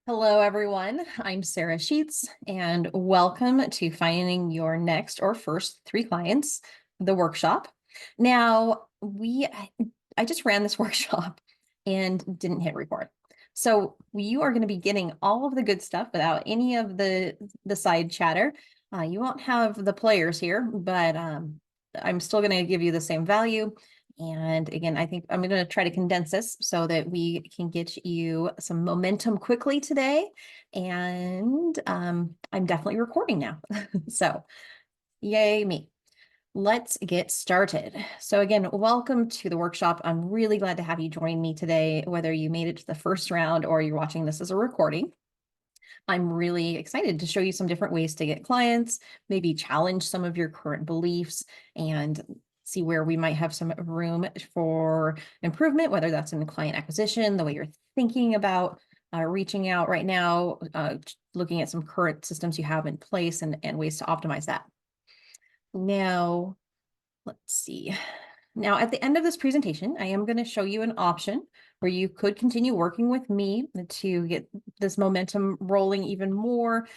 Hello, everyone. I'm Sarah Sheets, and welcome to Finding Your Next or First Three Clients, the workshop. Now, I just ran this workshop and didn't hit record. So you are going to be getting all of the good stuff without any of the side chatter. You won't have the players here, but I'm still going to give you the same value. And again, I think I'm going to try to condense this so that we can get you some momentum quickly today. And I'm definitely recording now. So yay me. Let's get started. So again, welcome to the workshop. I'm really glad to have you join me today, whether you made it to the first round or you're watching this as a recording. I'm really excited to show you some different ways to get clients, maybe challenge some of your current beliefs and see where we might have some room for improvement, whether that's in client acquisition, the way you're thinking about reaching out right now, looking at some current systems you have in place and ways to optimize that. Now, let's see. Now, at the end of this presentation, I am going to show you an option where you could continue working with me to get this momentum rolling even more,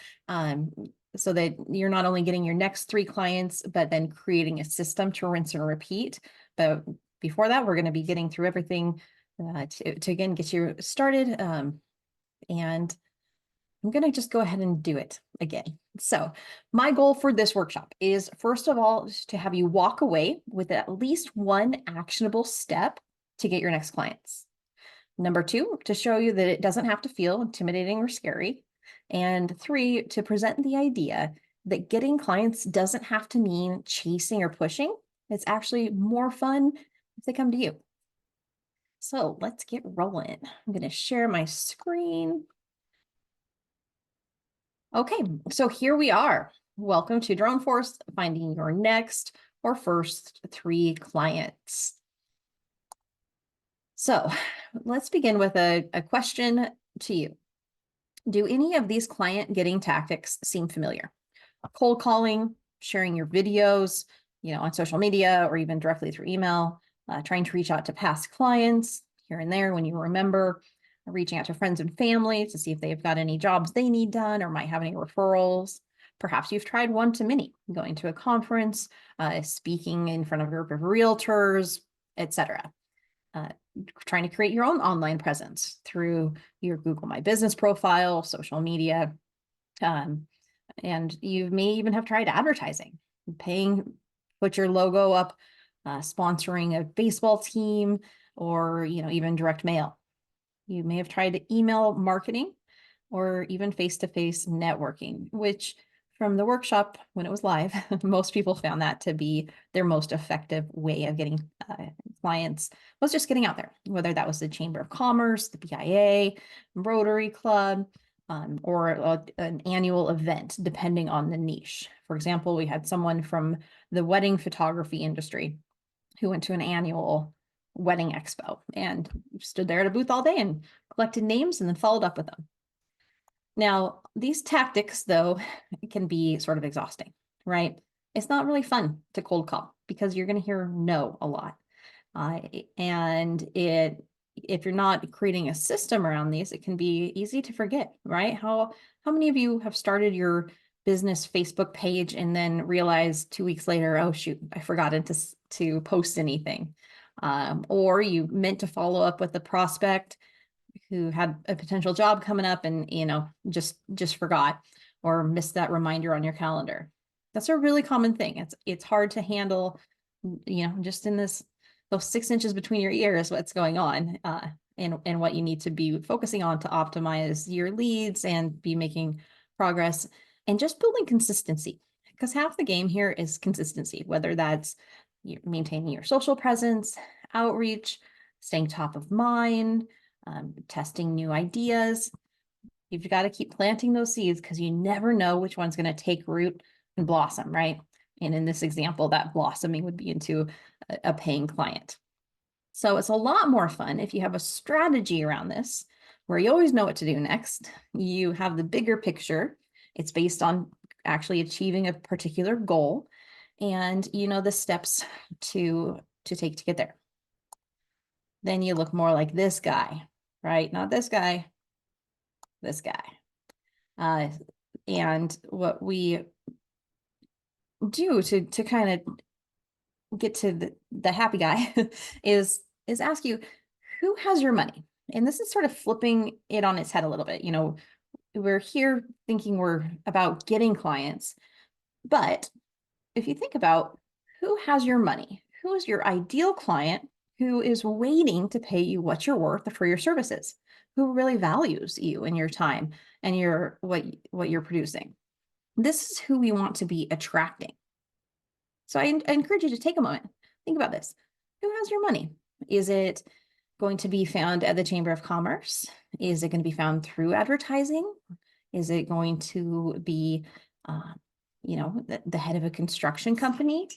so that you're not only getting your next three clients, but then creating a system to rinse and repeat. But before that, we're going to be getting through everything to again, get you started. And I'm going to just go ahead and do it again. So my goal for this workshop is, first of all, to have you walk away with at least one actionable step to get your next clients. Number two, to show you that it doesn't have to feel intimidating or scary. And three, to present the idea that getting clients doesn't have to mean chasing or pushing. It's actually more fun if they come to you. So let's get rolling. I'm going to share my screen. Okay, so here we are. Welcome to Drone Force, finding your next or first three clients. So let's begin with a question to you. Do any of these client getting tactics seem familiar? Cold calling, sharing your videos, on social media or even directly through email, trying to reach out to past clients here and there when you remember, reaching out to friends and family to see if they've got any jobs they need done or might have any referrals. Perhaps you've tried one-to-many, going to a conference, speaking in front of a group of realtors, etc. Trying to create your own online presence through your Google My Business profile, social media, and you may even have tried advertising, put your logo up, sponsoring a baseball team, or even direct mail. You may have tried email marketing or even face-to-face networking, which from the workshop when it was live, most people found that to be their most effective way of getting clients, was just getting out there, whether that was the Chamber of Commerce, the BIA, Rotary Club, or an annual event, depending on the niche. For example, we had someone from the wedding photography industry who went to an annual wedding expo and stood there at a booth all day and collected names and then followed up with them. Now, these tactics, though, can be sort of exhausting, right? It's not really fun to cold call because you're going to hear no a lot. And if you're not creating a system around these, it can be easy to forget, right? How many of you have started your business Facebook page and then realized 2 weeks later, oh shoot, I forgot to post anything? Or you meant to follow up with a prospect who had a potential job coming up and just forgot or missed that reminder on your calendar. That's a really common thing. It's hard to handle, just in those 6 inches between your ears, what's going on, and what you need to be focusing on to optimize your leads and be making progress and just building consistency. Because half the game here is consistency, whether that's maintaining your social presence, outreach, staying top of mind, testing new ideas. You've got to keep planting those seeds because you never know which one's going to take root and blossom, right? And in this example, that blossoming would be into a paying client. So it's a lot more fun if you have a strategy around this where you always know what to do next. You have the bigger picture. It's based on actually achieving a particular goal, and you know the steps to take to get there. Then you look more like this guy, right? Not this guy, this guy. And what we do to kind of get to the happy guy is ask you, who has your money? And this is sort of flipping it on its head a little bit. We're here thinking we're about getting clients, but if you think about who has your money, who is your ideal client, who is waiting to pay you what you're worth for your services, who really values you and your time and what you're producing. This is who we want to be attracting. So I encourage you to take a moment, think about this. Who has your money? Is it going to be found at the Chamber of Commerce? Is it going to be found through advertising? Is it going to be, the head of a construction company?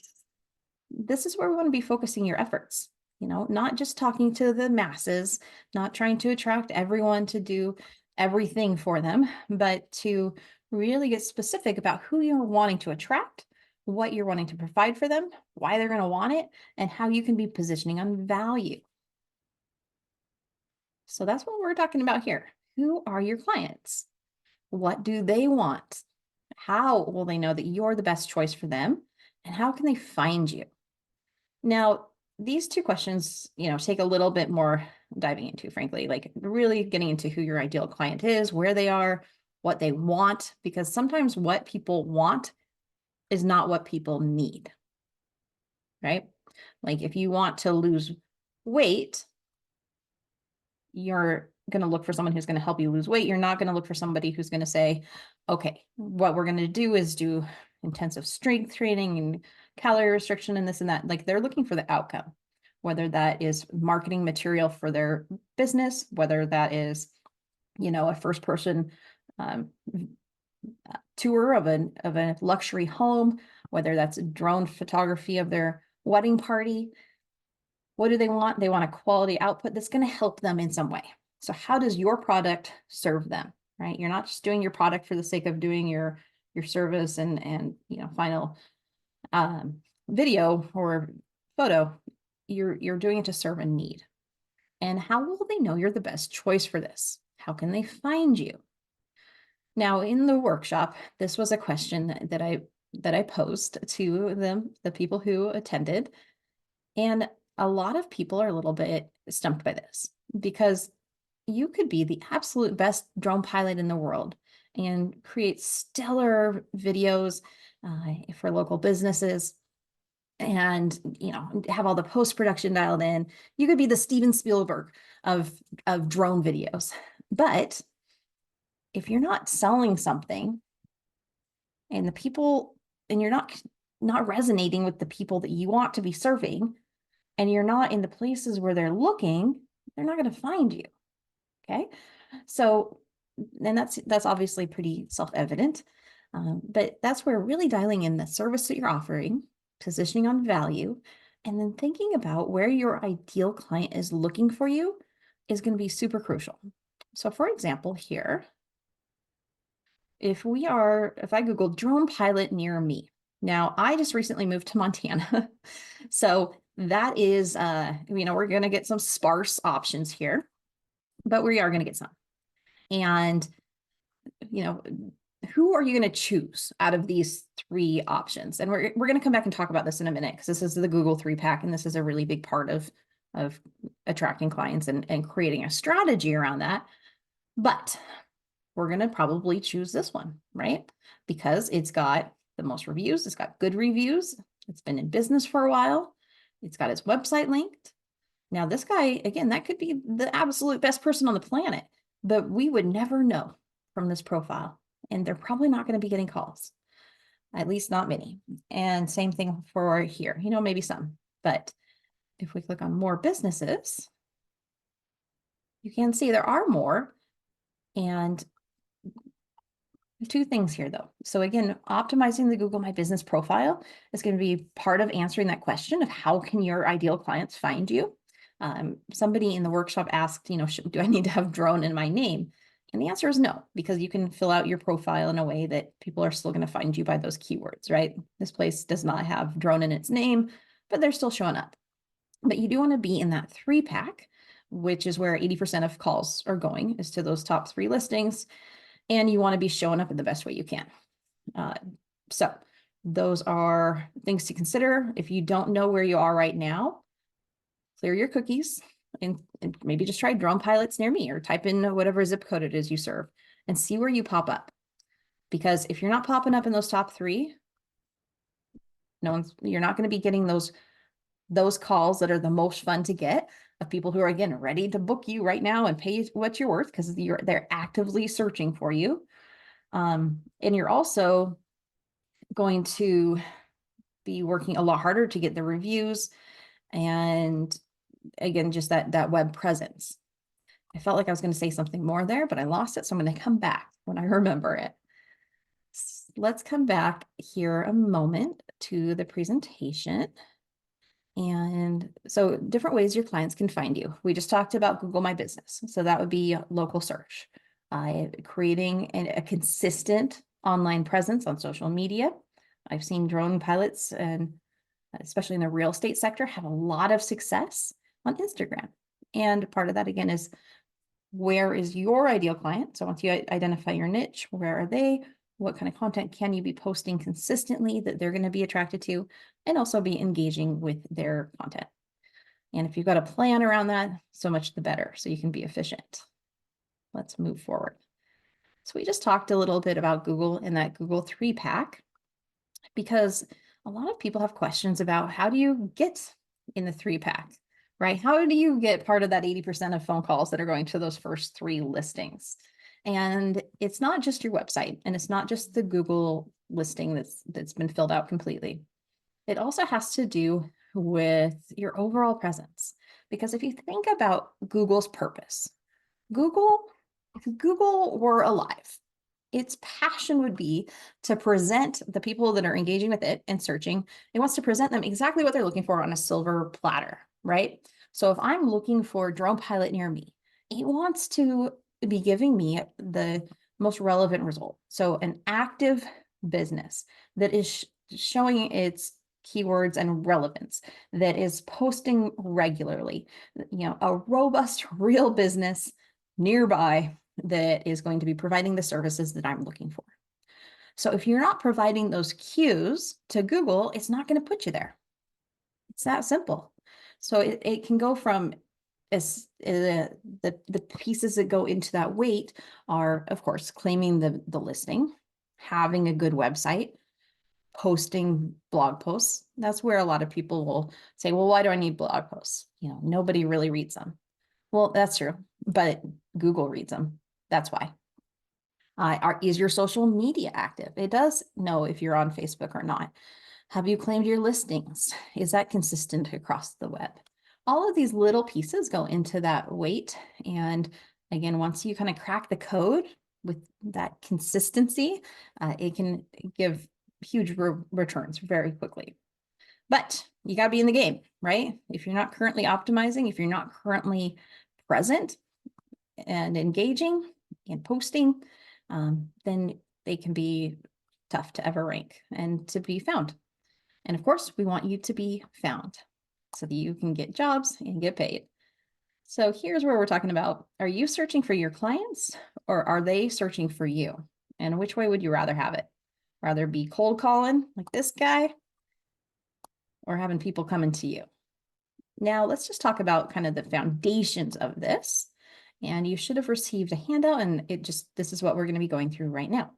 This is where we want to be focusing your efforts. Not just talking to the masses, not trying to attract everyone to do everything for them, but to really get specific about who you're wanting to attract, what you're wanting to provide for them, why they're going to want it, and how you can be positioning on value. So that's what we're talking about here. Who are your clients? What do they want? How will they know that you're the best choice for them? And how can they find you? Now, these two questions, take a little bit more diving into, frankly, like really getting into who your ideal client is, where they are, what they want, because sometimes what people want is not what people need, right? Like if you want to lose weight, you're going to look for someone who's going to help you lose weight. You're not going to look for somebody who's going to say, okay, what we're going to do is do intensive strength training and calorie restriction and this and that. Like they're looking for the outcome, whether that is marketing material for their business, whether that is, a first person tour of a luxury home, whether that's drone photography of their wedding party. What do they want? They want a quality output that's going to help them in some way. So how does your product serve them, right? You're not just doing your product for the sake of doing your service and final video or photo. You're doing it to serve a need. And how will they know you're the best choice for this? How can they find you? Now, in the workshop, this was a question that I posed to the people who attended. And a lot of people are a little bit stumped by this because you could be the absolute best drone pilot in the world and create stellar videos for local businesses and have all the post-production dialed in. You could be the Steven Spielberg of drone videos. But if you're not selling something and you're not resonating with the people that you want to be serving, and you're not in the places where they're looking, they're not going to find you. Okay. So, and that's obviously pretty self-evident, but that's where really dialing in the service that you're offering, positioning on value, and then thinking about where your ideal client is looking for you is going to be super crucial. So for example, here, if I Google drone pilot near me, now I just recently moved to Montana. So that is, we're going to get some sparse options here, but we are going to get some. And, who are you going to choose out of these three options? And we're going to come back and talk about this in a minute, because this is the Google 3-pack, and this is a really big part of attracting clients and creating a strategy around that. But we're going to probably choose this one, right? Because it's got the most reviews. It's got good reviews. It's been in business for a while. It's got its website linked. Now, this guy, again, that could be the absolute best person on the planet, but we would never know from this profile. And they're probably not going to be getting calls, at least not many. And same thing for here, maybe some. But if we click on more businesses, you can see there are more. And two things here, though. So again, optimizing the Google My Business profile is going to be part of answering that question of how can your ideal clients find you? Somebody in the workshop asked, do I need to have drone in my name? And the answer is no, because you can fill out your profile in a way that people are still going to find you by those keywords, right? This place does not have drone in its name, but they're still showing up. But you do want to be in that 3-pack which is where 80% of calls are going, is to those top 3 listings. And you want to be showing up in the best way you can. So those are things to consider. If you don't know where you are right now, clear your cookies and maybe just try drone pilots near me, or type in whatever zip code it is you serve and see where you pop up. Because if you're not popping up in those top 3, you're not going to be getting those calls that are the most fun to get, of people who are, again, ready to book you right now and pay what you're worth, because they're actively searching for you. And you're also going to be working a lot harder to get the reviews, and again, just that web presence. I felt like I was going to say something more there, but I lost it. So I'm going to come back when I remember it. Let's come back here a moment to the presentation. And so different ways your clients can find you. We just talked about Google My Business. So that would be local search, creating a consistent online presence on social media. I've seen drone pilots, and especially in the real estate sector, have a lot of success on Instagram. And part of that, again, is where is your ideal client? So once you identify your niche, where are they? What kind of content can you be posting consistently that they're going to be attracted to, and also be engaging with their content? And if you've got a plan around that, so much the better, so you can be efficient. Let's move forward. So we just talked a little bit about Google and that Google 3-pack, because a lot of people have questions about, how do you get in the 3-pack, right? How do you get part of that 80% of phone calls that are going to those first 3 listings? And it's not just your website, and it's not just the Google listing that's been filled out completely. It also has to do with your overall presence. Because if you think about Google's purpose, if Google were alive, its passion would be to present the people that are engaging with it and searching. It wants to present them exactly what they're looking for on a silver platter, right? So if I'm looking for a drone pilot near me, it wants to be giving me the most relevant result. So an active business that is showing its keywords and relevance, that is posting regularly, a robust, real business nearby that is going to be providing the services that I'm looking for. So if you're not providing those cues to Google, it's not going to put you there. It's that simple. So it can go from the pieces that go into that weight are, of course, claiming the listing, having a good website, posting blog posts. That's where a lot of people will say, well, why do I need blog posts? Nobody really reads them. Well, that's true, but Google reads them. That's why. Is your social media active? It does know if you're on Facebook or not. Have you claimed your listings? Is that consistent across the web? All of these little pieces go into that weight. And again, once you kind of crack the code with that consistency, it can give huge returns very quickly. But you got to be in the game, right? If you're not currently optimizing, if you're not currently present and engaging and posting, then they can be tough to ever rank and to be found. And of course, we want you to be found so that you can get jobs and get paid. So here's where we're talking about, are you searching for your clients, or are they searching for you? And which way would you rather have it? Rather be cold calling like this guy, or having people coming to you? Now let's just talk about kind of the foundations of this. And you should have received a handout, and this is what we're going to be going through right now.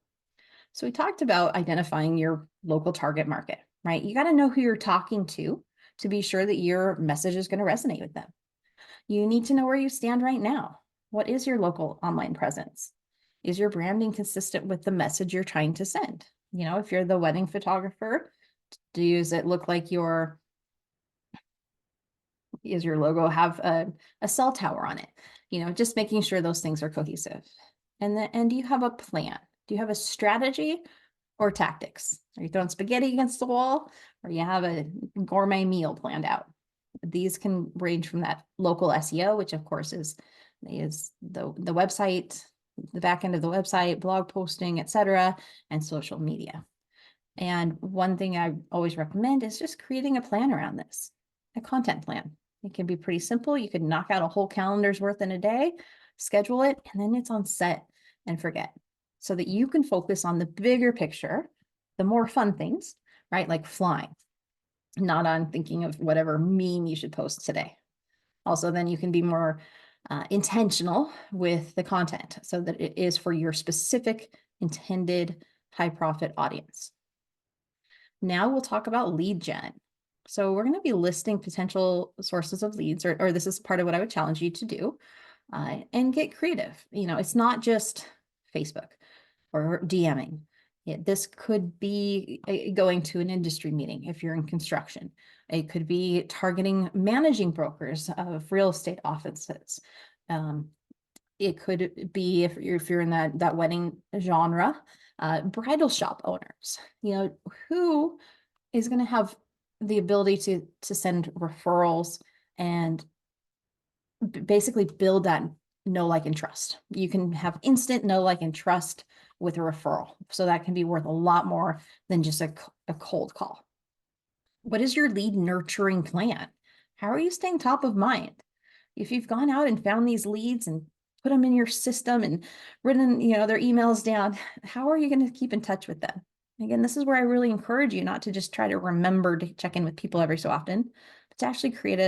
So we talked about identifying your local target market, right? You got to know who you're talking to be sure that your message is going to resonate with them. You need to know where you stand right now. What is your local online presence? Is your branding consistent with the message you're trying to send? If you're the wedding photographer, does it look like is your logo have a cell tower on it? Just making sure those things are cohesive. And do you have a plan? Do you have a strategy or tactics? Are you throwing spaghetti against the wall, or you have a gourmet meal planned out? These can range from that local SEO, which of course is the website, the back end of the website, blog posting, etc., and social media. And one thing I always recommend is just creating a plan around this, a content plan. It can be pretty simple. You could knock out a whole calendar's worth in a day, schedule it, and then it's on set and forget, so that you can focus on the bigger picture, the more fun things, right? Like flying, not on thinking of whatever meme you should post today. Also, then you can be more intentional with the content so that it is for your specific intended high profit audience. Now we'll talk about lead gen. So we're going to be listing potential sources of leads, or this is part of what I would challenge you to do, and get creative. It's not just Facebook or DMing. This could be going to an industry meeting if you're in construction. It could be targeting managing brokers of real estate offices. It could be if you're in that wedding genre, bridal shop owners. Who is going to have the ability to send referrals and basically build that know, like, and trust. You can have instant know, like, and trust with a referral. So that can be worth a lot more than just a cold call. What is your lead nurturing plan? How are you staying top of mind? If you've gone out and found these leads and put them in your system and written, their emails down, how are you going to keep in touch with them? Again, this is where I really encourage you not to just try to remember to check in with people every so often, but to actually create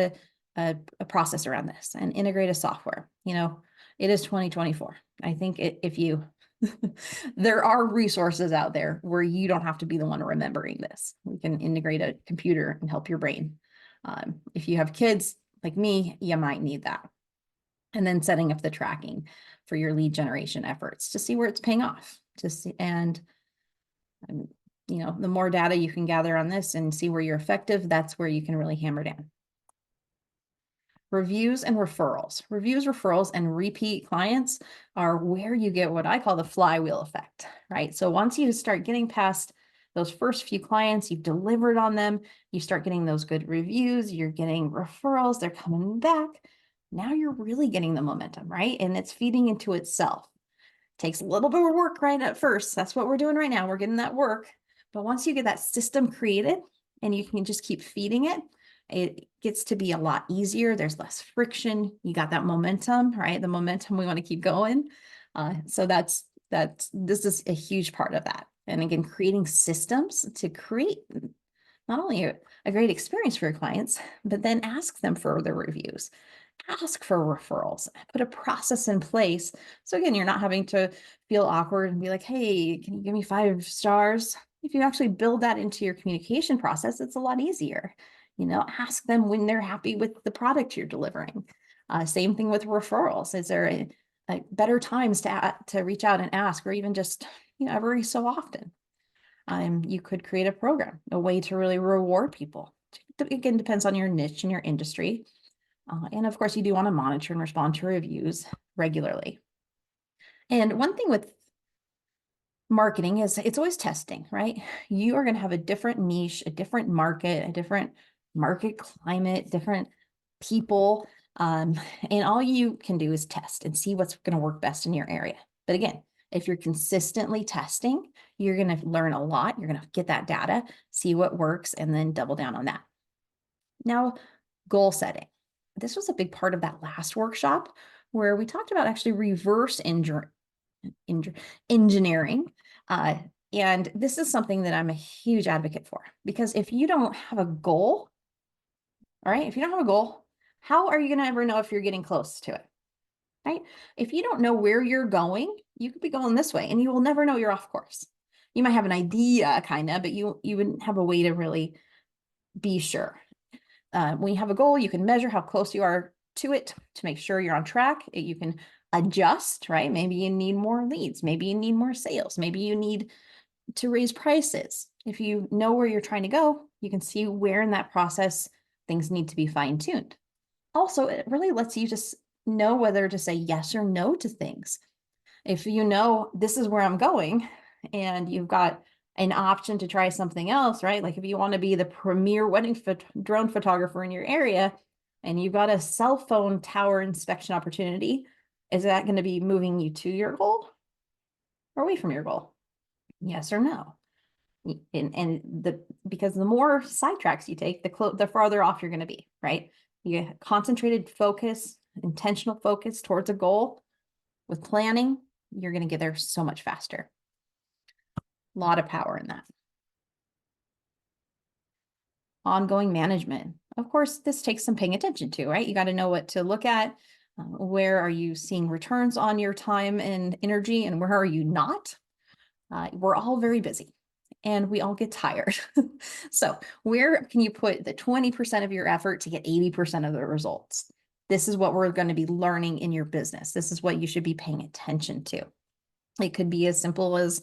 a process around this and integrate a software. It is 2024. I think if you, there are resources out there where you don't have to be the one remembering this. We can integrate a computer and help your brain. If you have kids like me, you might need that. And then setting up the tracking for your lead generation efforts to see where it's paying off, and the more data you can gather on this and see where you're effective, that's where you can really hammer down. Reviews and referrals. Reviews, referrals, and repeat clients are where you get what I call the flywheel effect, right? So once you start getting past those first few clients, you've delivered on them, you start getting those good reviews, you're getting referrals, they're coming back. Now you're really getting the momentum, right? And it's feeding into itself. Takes a little bit of work right at first. That's what we're doing right now. We're getting that work. But once you get that system created and you can just keep feeding it, it gets to be a lot easier. There's less friction. You got that momentum, right? The momentum we want to keep going. So this is a huge part of that. And again, creating systems to create not only a great experience for your clients, but then ask them for their reviews, ask for referrals, put a process in place. So again, you're not having to feel awkward and be like, hey, can you give me 5 stars? If you actually build that into your communication process, it's a lot easier. Ask them when they're happy with the product you're delivering. Same thing with referrals. Is there a better times to reach out and ask, or even just, every so often? You could create a program, a way to really reward people. Again, depends on your niche and your industry. And of course, you do want to monitor and respond to reviews regularly. And one thing with marketing is it's always testing, right? You are going to have a different niche, a different market climate, different people. And all you can do is test and see what's going to work best in your area. But again, if you're consistently testing, you're going to learn a lot. You're going to get that data, see what works, and then double down on that. Now, goal setting. This was a big part of that last workshop where we talked about actually reverse engineering. And this is something that I'm a huge advocate for, because if you don't have a goal, all right, if you don't have a goal, how are you going to ever know if you're getting close to it, right? If you don't know where you're going, you could be going this way and you will never know you're off course. You might have an idea kind of, but you wouldn't have a way to really be sure. When you have a goal, you can measure how close you are to it to make sure you're on track. You can adjust, right? Maybe you need more leads. Maybe you need more sales. Maybe you need to raise prices. If you know where you're trying to go, you can see where in that process things need to be fine-tuned. Also, it really lets you just know whether to say yes or no to things. If you know this is where I'm going and you've got an option to try something else, right? Like if you want to be the premier wedding drone photographer in your area and you've got a cell phone tower inspection opportunity, is that going to be moving you to your goal or away from your goal? Yes or no? Because the more sidetracks you take, the farther off you're going to be, right? You get concentrated focus, intentional focus towards a goal with planning, you're going to get there so much faster. A lot of power in that. Ongoing management. Of course, this takes some paying attention to, right? You got to know what to look at. Where are you seeing returns on your time and energy, and where are you not? We're all very busy and we all get tired. So where can you put the 20% of your effort to get 80% of the results? This is what we're going to be learning in your business. This is what you should be paying attention to. It could be as simple as,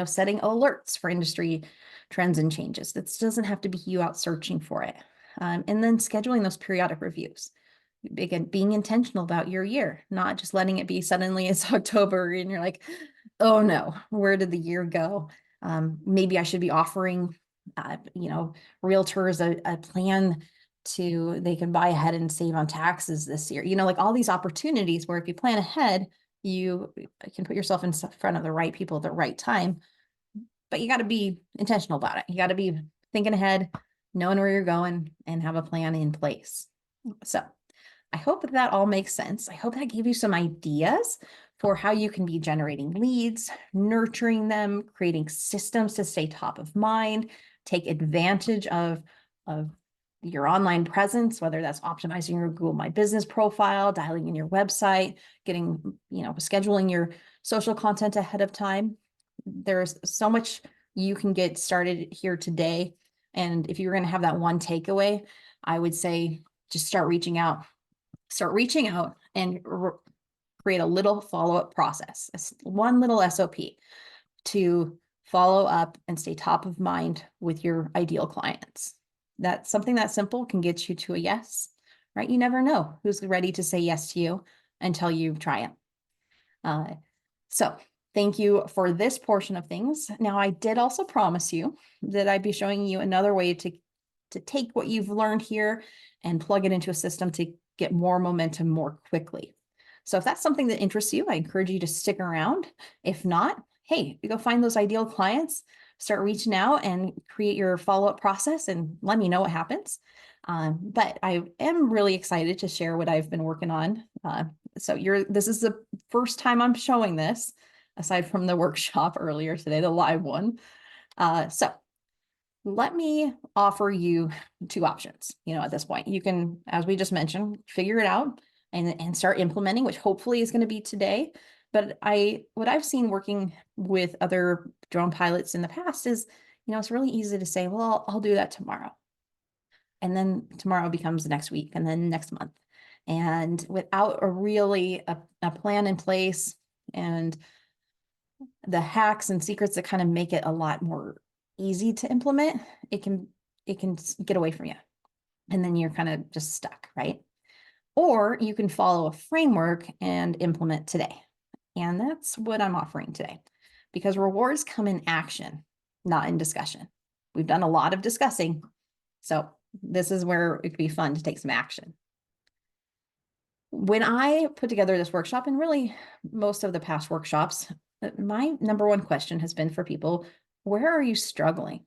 setting alerts for industry trends and changes. This doesn't have to be you out searching for it. And then scheduling those periodic reviews. Again, being intentional about your year, not just letting it be suddenly it's October and you're like, oh no, where did the year go? Maybe I should be offering, realtors a plan they can buy ahead and save on taxes this year. Like all these opportunities where if you plan ahead, you can put yourself in front of the right people at the right time, but you got to be intentional about it. You got to be thinking ahead, knowing where you're going, and have a plan in place. So I hope that all makes sense. I hope that gave you some ideas for how you can be generating leads, nurturing them, creating systems to stay top of mind, take advantage of your online presence, whether that's optimizing your Google My Business profile, dialing in your website, scheduling your social content ahead of time. There's so much you can get started here today. And if you're going to have that one takeaway, I would say just start reaching out and create a little follow-up process, one little SOP to follow up and stay top of mind with your ideal clients. That's something that simple can get you to a yes, right? You never know who's ready to say yes to you until you try it. So thank you for this portion of things. Now, I did also promise you that I'd be showing you another way to take what you've learned here and plug it into a system to get more momentum more quickly. So if that's something that interests you, I encourage you to stick around. If not, hey, you go find those ideal clients, start reaching out and create your follow-up process and let me know what happens. But I am really excited to share what I've been working on. This is the first time I'm showing this, aside from the workshop earlier today, the live one. So let me offer you two options. At this point, you can, as we just mentioned, figure it out and start implementing, which hopefully is going to be today. But what I've seen working with other drone pilots in the past is, it's really easy to say, well, I'll do that tomorrow. And then tomorrow becomes next week and then next month. And without a plan in place and the hacks and secrets that kind of make it a lot more easy to implement, it can get away from you. And then you're kind of just stuck, right? Or you can follow a framework and implement today. And that's what I'm offering today, because rewards come in action, not in discussion. We've done a lot of discussing. So this is where it could be fun to take some action. When I put together this workshop, and really most of the past workshops, my number one question has been for people, where are you struggling?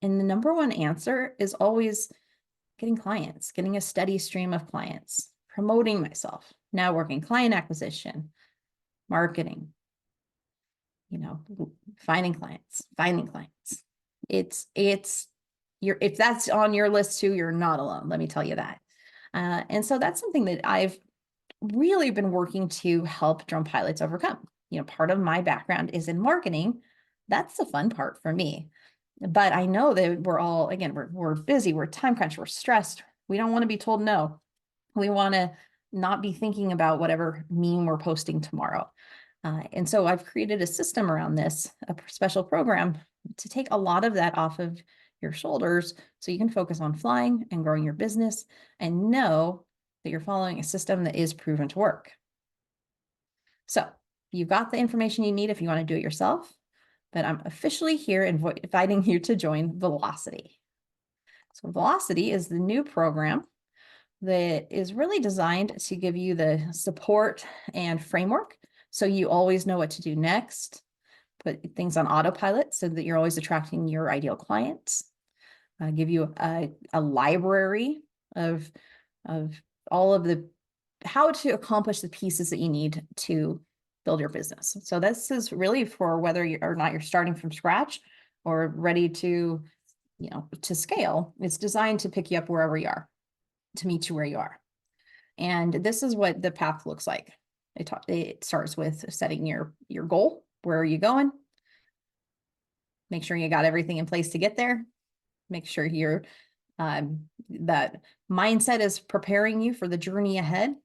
And the number one answer is always getting clients, getting a steady stream of clients, promoting myself, networking, client acquisition, marketing, finding clients. If that's on your list too, you're not alone. Let me tell you that. And so that's something that I've really been working to help drone pilots overcome. Part of my background is in marketing. That's the fun part for me. But I know that we're all, again, we're busy, we're time crunched, we're stressed. We don't want to be told no. We want to not be thinking about whatever meme we're posting tomorrow. And so I've created a system around this, a special program to take a lot of that off of your shoulders so you can focus on flying and growing your business and know that you're following a system that is proven to work. So you've got the information you need if you want to do it yourself, but I'm officially here inviting you to join Velocity. So Velocity is the new program that is really designed to give you the support and framework so you always know what to do next, put things on autopilot so that you're always attracting your ideal clients, give you a library of of all of the how to accomplish the pieces that you need to build your business. So this is really for whether you or not you're starting from scratch or ready to, to scale. It's designed to pick you up wherever you are, to meet you where you are. And this is what the path looks like. It starts with setting your goal. Where are you going? Make sure you got everything in place to get there. Make sure that mindset is preparing you for the journey ahead,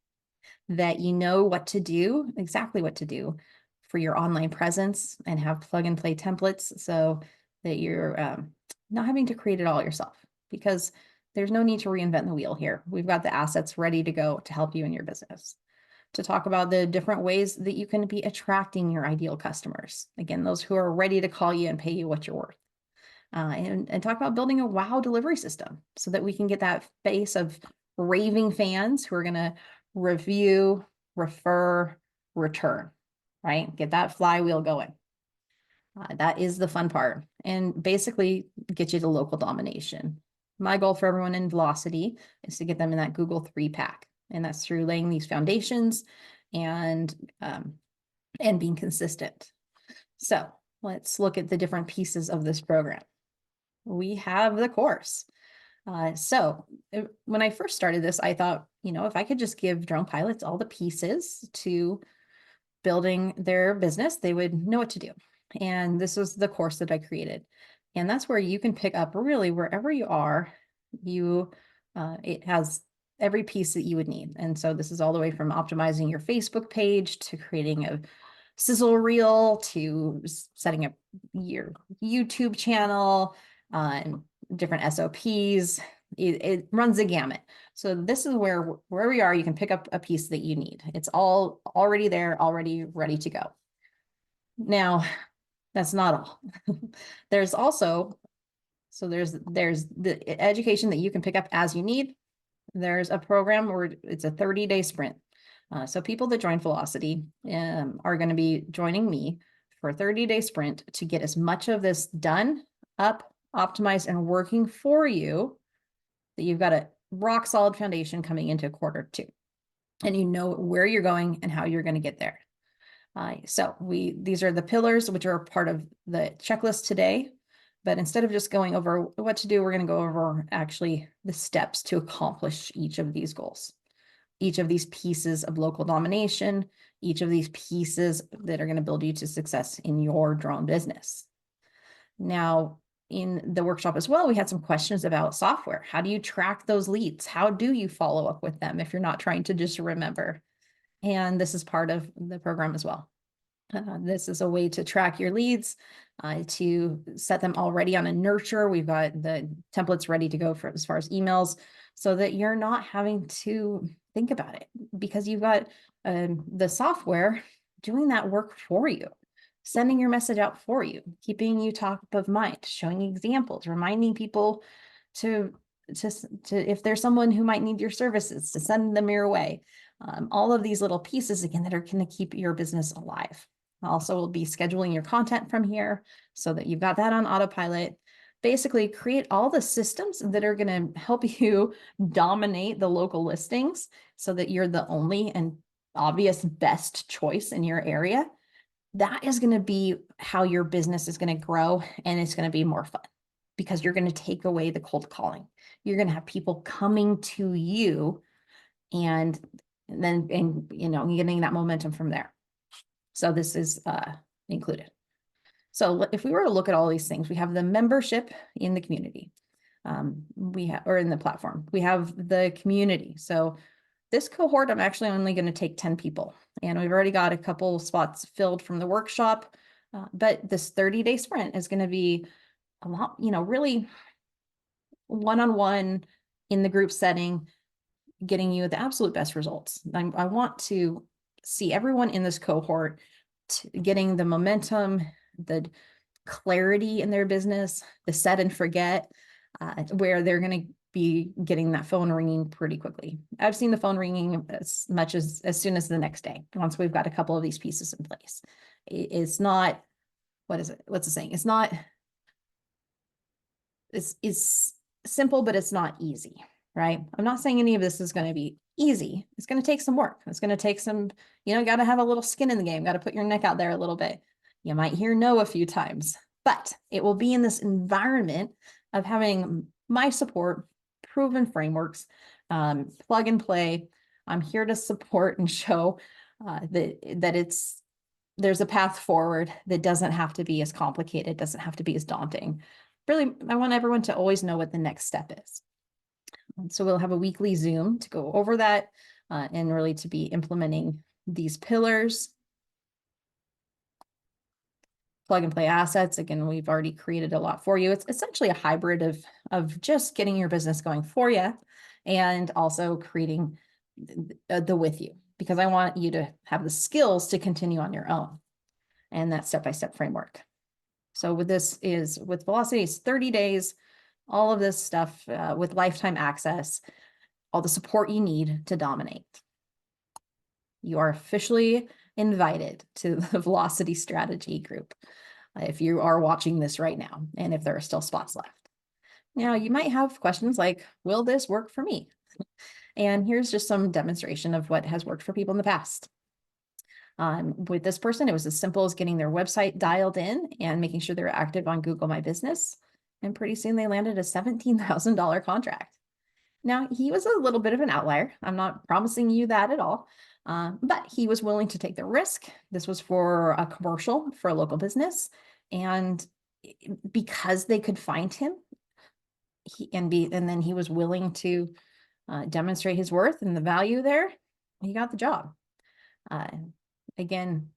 that you know what to do, exactly what to do for your online presence, and have plug and play templates so that you're not having to create it all yourself, because there's no need to reinvent the wheel here. We've got the assets ready to go to help you in your business. To talk about the different ways that you can be attracting your ideal customers. Again, those who are ready to call you and pay you what you're worth. And talk about building a wow delivery system so that we can get that base of raving fans who are going to review, refer, return, right? Get that flywheel going. That is the fun part, and basically get you to local domination. My goal for everyone in Velocity is to get them in that Google 3-pack, and that's through laying these foundations and being consistent. So let's look at the different pieces of this program. We have the course. When I first started this, I thought, if I could just give drone pilots all the pieces to building their business, they would know what to do. And this was the course that I created. And that's where you can pick up really wherever you are. It has every piece that you would need. And so this is all the way from optimizing your Facebook page to creating a sizzle reel to setting up your YouTube channel, different SOPs. It runs the gamut. So this is where we are, you can pick up a piece that you need. It's all already there, already ready to go. Now, that's not all. There's also, there's the education that you can pick up as you need. There's a program where it's a 30-day sprint. So people that join Velocity are going to be joining me for a 30-day sprint to get as much of this done, up, optimized, and working for you that you've got a rock solid foundation coming into quarter 2. And you know where you're going and how you're going to get there. These are the pillars, which are part of the checklist today. But instead of just going over what to do, we're going to go over actually the steps to accomplish each of these goals, each of these pieces of local domination, each of these pieces that are going to build you to success in your drone business. Now, in the workshop as well, we had some questions about software. How do you track those leads? How do you follow up with them if you're not trying to just remember? And this is part of the program as well. This is a way to track your leads, to set them already on a nurture. We've got the templates ready to go for as far as emails, so that you're not having to think about it, because you've got the software doing that work for you, sending your message out for you, keeping you top of mind, showing examples, reminding people to if there's someone who might need your services, to send them your way. All of these little pieces, again, that are going to keep your business alive. Also, we'll be scheduling your content from here so that you've got that on autopilot. Basically, create all the systems that are going to help you dominate the local listings so that you're the only and obvious best choice in your area. That is going to be how your business is going to grow, and it's going to be more fun because you're going to take away the cold calling. You're going to have people coming to you and getting that momentum from there. So this is included. So if we were to look at all these things, we have the membership in the community. Or in the platform, we have the community. So this cohort, I'm actually only going to take 10 people, and we've already got a couple spots filled from the workshop. But this 30-day sprint is going to be a lot, really one-on-one in the group setting, getting you the absolute best results. I want to see everyone in this cohort getting the momentum, the clarity in their business, the set and forget, where they're going to be getting that phone ringing pretty quickly. I've seen the phone ringing as much as soon as the next day, once we've got a couple of these pieces in place. It's not, what is it? What's the saying? It's not, it's simple, but it's not easy. right? I'm not saying any of this is going to be easy. It's going to take some work. It's going to take some, got to have a little skin in the game, got to put your neck out there a little bit. You might hear no a few times, but it will be in this environment of having my support, proven frameworks, plug and play. I'm here to support and show that there's a path forward that doesn't have to be as complicated, doesn't have to be as daunting. Really, I want everyone to always know what the next step is. And so we'll have a weekly Zoom to go over that and really to be implementing these pillars. Plug and play assets. Again, we've already created a lot for you. It's essentially a hybrid of just getting your business going for you and also creating the with you, because I want you to have the skills to continue on your own and that step-by-step framework. So with Velocity, it's 30 days, all of this stuff with lifetime access, all the support you need to dominate. You are officially invited to the Velocity Strategy group if you are watching this right now, and if there are still spots left. Now, you might have questions like, will this work for me? And here's just some demonstration of what has worked for people in the past. With this person, it was as simple as getting their website dialed in and making sure they're active on Google My Business. And pretty soon they landed a $17,000 contract. Now, he was a little bit of an outlier. I'm not promising you that at all, but he was willing to take the risk. This was for a commercial for a local business. And because they could find him, and then he was willing to demonstrate his worth and the value there, he got the job. Again,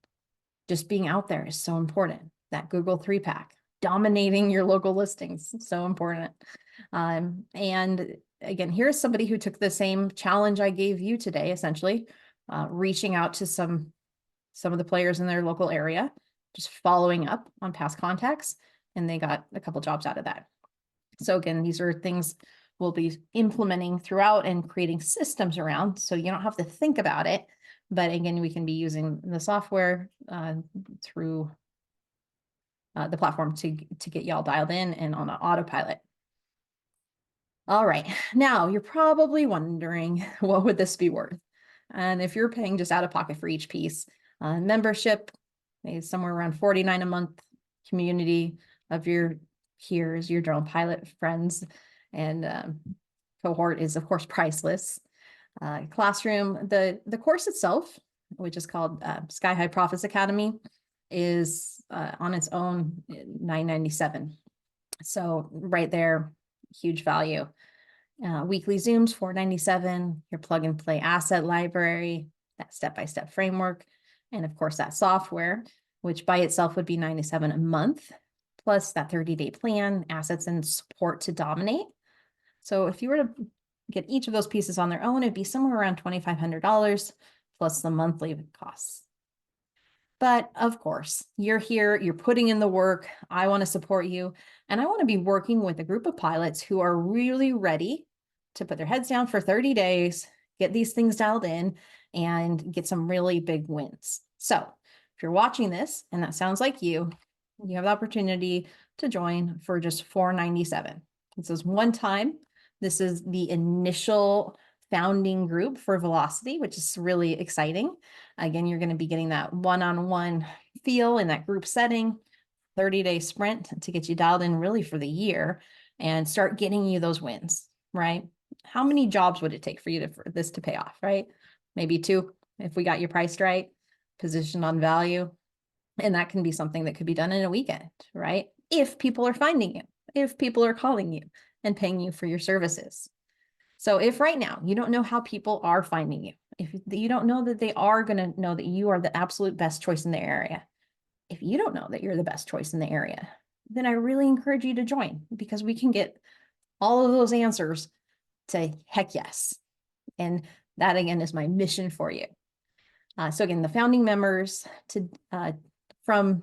just being out there is so important. That Google 3-pack, dominating your local listings, so important. And again, here's somebody who took the same challenge I gave you today, essentially, reaching out to some of the players in their local area, just following up on past contacts, and they got a couple jobs out of that. So again, these are things we'll be implementing throughout and creating systems around, so you don't have to think about it. But again, we can be using the software through the platform to get y'all dialed in and on an autopilot. All right, now you're probably wondering, what would this be worth? And if you're paying just out of pocket for each piece, membership is somewhere around $49 a month, community of your peers, your drone pilot friends, and cohort is of course priceless. Classroom, the course itself, which is called Sky High Profits Academy, is on its own $9.97. So right there, huge value. Weekly Zooms, $4.97, your plug and play asset library, that step-by-step framework, and of course that software, which by itself would be $97 a month, plus that 30-day plan, assets and support to dominate. So if you were to get each of those pieces on their own, it'd be somewhere around $2,500 plus the monthly costs. But of course, you're here, you're putting in the work. I want to support you. And I want to be working with a group of pilots who are really ready to put their heads down for 30 days, get these things dialed in, and get some really big wins. So if you're watching this and that sounds like you have the opportunity to join for just $4.97. This is one time. This is the initial founding group for Velocity, which is really exciting. Again, you're going to be getting that one-on-one feel in that group setting, 30-day sprint to get you dialed in really for the year and start getting you those wins, right? How many jobs would it take for you for this to pay off, right? Maybe 2 if we got you priced right, positioned on value. And that can be something that could be done in a weekend, right? If people are finding you, if people are calling you and paying you for your services. So if right now you don't know how people are finding you, if you don't know that they are going to know that you are the absolute best choice in the area, if you don't know that you're the best choice in the area, then I really encourage you to join, because we can get all of those answers to heck yes. And that again is my mission for you. So again, the founding members from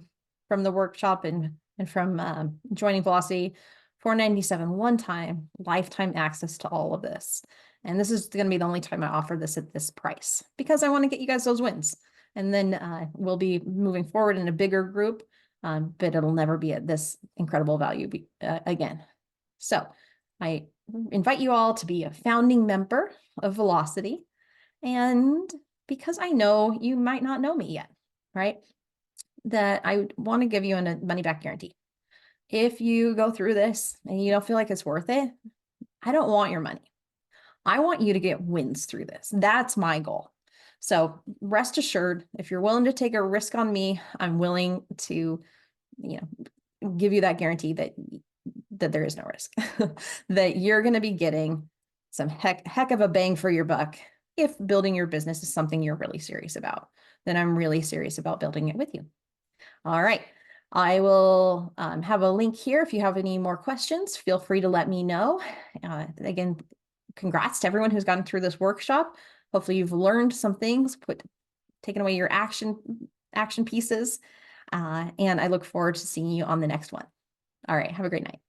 the workshop and from joining Velocity, $4.97 one time, lifetime access to all of this. And this is going to be the only time I offer this at this price, because I want to get you guys those wins. And then we'll be moving forward in a bigger group, but it'll never be at this incredible value again. So I invite you all to be a founding member of Velocity. And because I know you might not know me yet, right? That I want to give you a money back guarantee. If you go through this and you don't feel like it's worth it, I don't want your money. I want you to get wins through this. That's my goal. So rest assured, if you're willing to take a risk on me, I'm willing to, give you that guarantee that there is no risk, that you're going to be getting some heck of a bang for your buck. If building your business is something you're really serious about, then I'm really serious about building it with you. All right. I will have a link here. If you have any more questions, feel free to let me know. Again, congrats to everyone who's gotten through this workshop. Hopefully you've learned some things, taken away your action pieces. And I look forward to seeing you on the next one. All right. Have a great night.